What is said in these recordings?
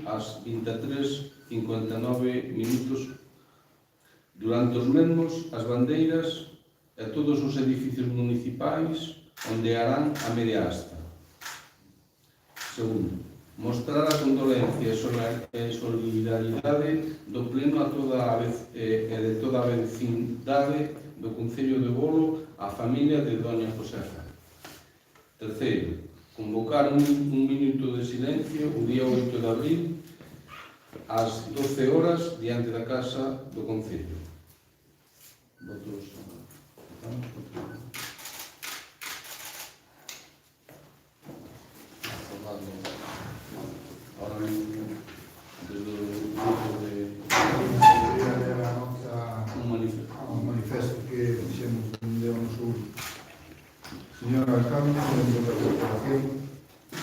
ás 23:59. Durante os mesmos, as bandeiras e todos os edificios municipais ondearán a media asta. Segundo, mostrar a condolencia e solidaridade do Pleno a toda de toda a vecindade do Concello de Bolo á familia de Doña Josefa. Terceiro, convocar un minuto de silencio o día 8 de abril ás 12 horas diante da Casa do Concello. Votos. Ahora mismo, desde o grupo de un manifesto que fixemos de Ono Sur. Señor Alcalde, dentro da corporación,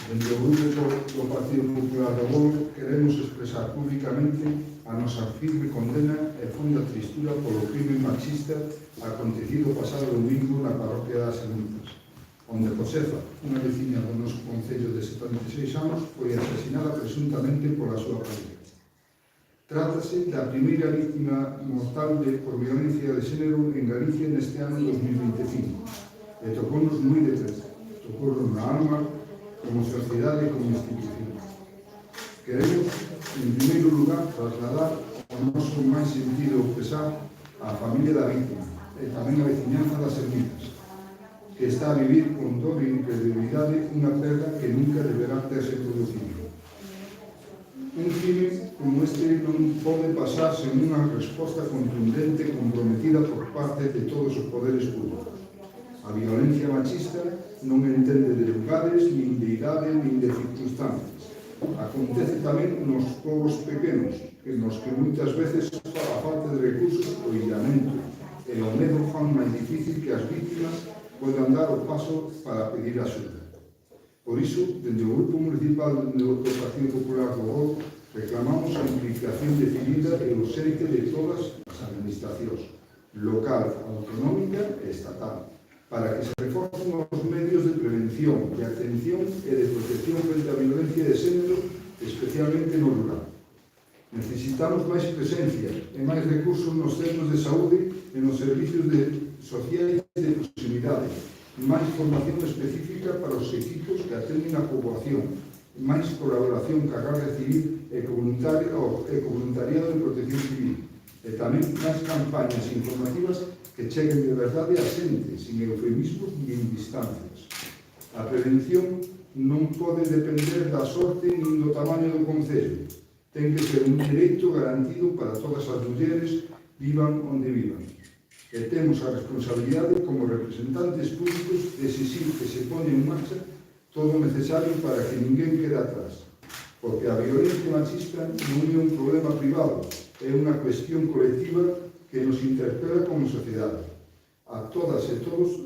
dentro do grupo do Partido Popular de Bolo, queremos expresar públicamente a nosa firme condena e fonda tristura polo crime machista acontecido o pasado domingo na parroquia das Ermitas, onde Josefa, unha veciña do noso concello de 76 anos, foi asesinada presuntamente pola súa pareja. Trátase da primeira víctima mortal por violencia de xénero en Galicia neste ano 2025 e tocounos moi de cerca, tocounos na alma como sociedade e como institución. Queremos, en primeiro lugar, trasladar o noso máis sentido pesar á familia da víctima e tamén a veciñanza das Ermitas, que está a vivir con dor e incredulidade unha perda que nunca deberá terse producido. Un crime como este non pode pasar sen unha resposta contundente e comprometida por parte de todos os poderes públicos. A violencia machista non entende de lugares, nin de idade, nin de circunstancias. Acontece tamén nos povos pequenos, nos que moitas veces a falta de recursos, o illamento e o medo fan máis difícil que as víctimas poidan dar o paso para pedir axuda. Por iso, dende o Grupo Municipal do Partido Popular do Bolo, reclamamos a implicación decidida e urxente de todas as administracións, local, autonómica e estatal, para que se reforcen os medios de prevención, de atención e de protección frente á violencia de xénero, especialmente no rural. Necesitamos máis presencia e máis recursos nos centros de saúde e nos servicios sociais de proximidade, máis formación específica para os equipos que atenden a poboación, máis colaboración ca Garda Civil e voluntariado de protección civil, e tamén máis campañas informativas que cheguen de verdade a xente, sin eufemismos nin distancias. A prevención non pode depender da sorte nin do tamaño do concello. Ten que ser un dereito garantido para todas as mulleres, vivan onde vivan. E temos a responsabilidade como representantes públicos de exixir que se pone en marcha todo o necesario para que ninguén quede atrás. Porque a violencia machista non é un problema privado, é unha cuestión colectiva que nos interpela como sociedade. A todas e todos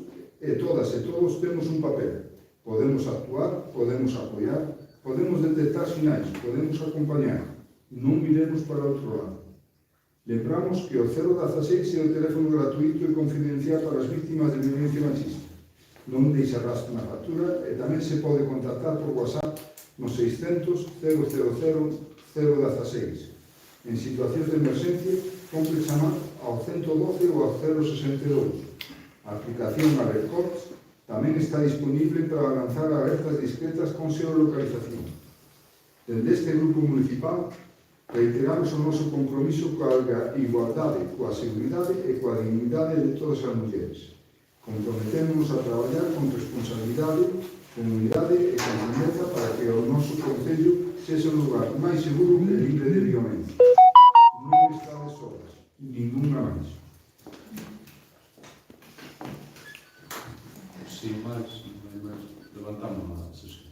temos un papel. Podemos actuar, podemos apoiar, podemos detectar sinais, podemos acompañar. Non miremos para outro lado. Lembramos que o 016 é o teléfono gratuito e confidencial para as víctimas de violencia machista. Non deixa rastro na factura e tamén se pode contactar por WhatsApp no 600 000 016. En situacións de emerxencia, compre chamar ao 112 ou ao 062. A aplicación Alert Corps tamén está disponible para lanzar alertas discretas con geolocalización. Dende este grupo municipal, reiteramos o noso compromiso coa igualdade, coa seguridade e coa dignidade de todas as mulleres. Comprometémonos a traballar con responsabilidade, comunidade e confianza para que o noso concello sexa un lugar máis seguro e libre de violencia. Non estades solas, ninguna máis. Sin máis, levantamos a sesión.